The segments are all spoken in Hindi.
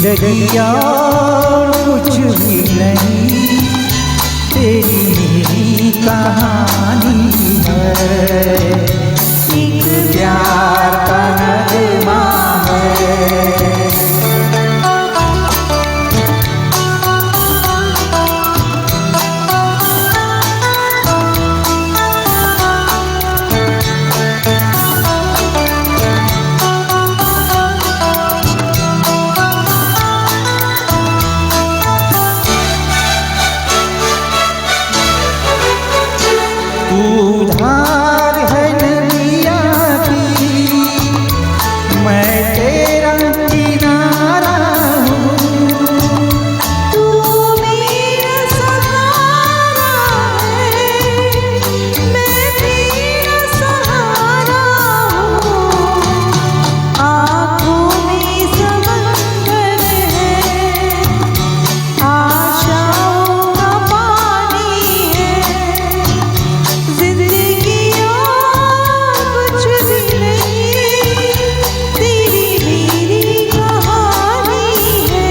जिंदगी और कुछ भी नहीं, तेरी मेरी कहानी है। एक प्यार का नगमा है। तू धार है नदिया की, मैं तेरा किनारा हूँ। तू मेरा सहारा है, मैं तेरा सहारा हूँ। आँखों में समंदर है, आशाओं का पानी है। जिंदगी और कुछ भी नहीं, तेरी मेरी कहानी है।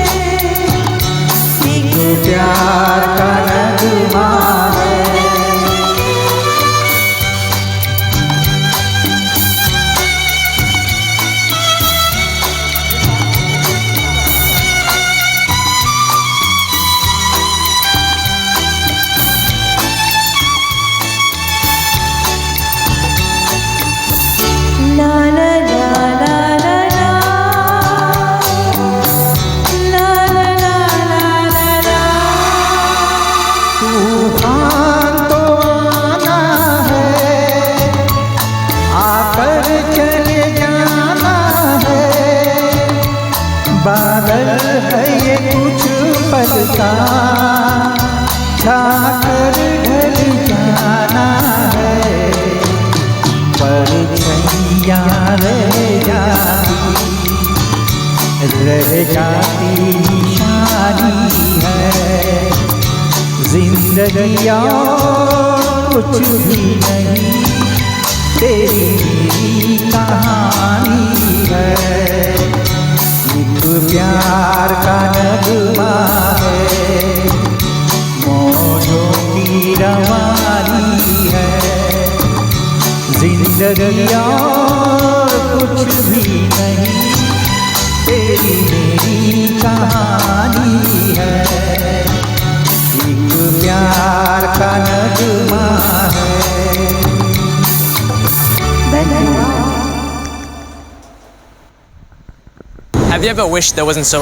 एक प्यार का नगमा है। ला ला ला ला ला ला, ला ला ला ला ला। तूफान तो आना है, आकर चले जाना है। बादल है ये कुछ पल का, छाकर ढल जाना है। परछाइयाँ रह जाती निशानी है। जिंदगी और कुछ भी नहीं, तेरी मेरी कहानी है। एक प्यार का नगमा है, मौजों की रवानी है। जिंदगी और कुछ भी नहीं, तेरी मेरी कहानी है। एक प्यार का नगमा है। धन्यवाद। Have you ever wished there wasn't so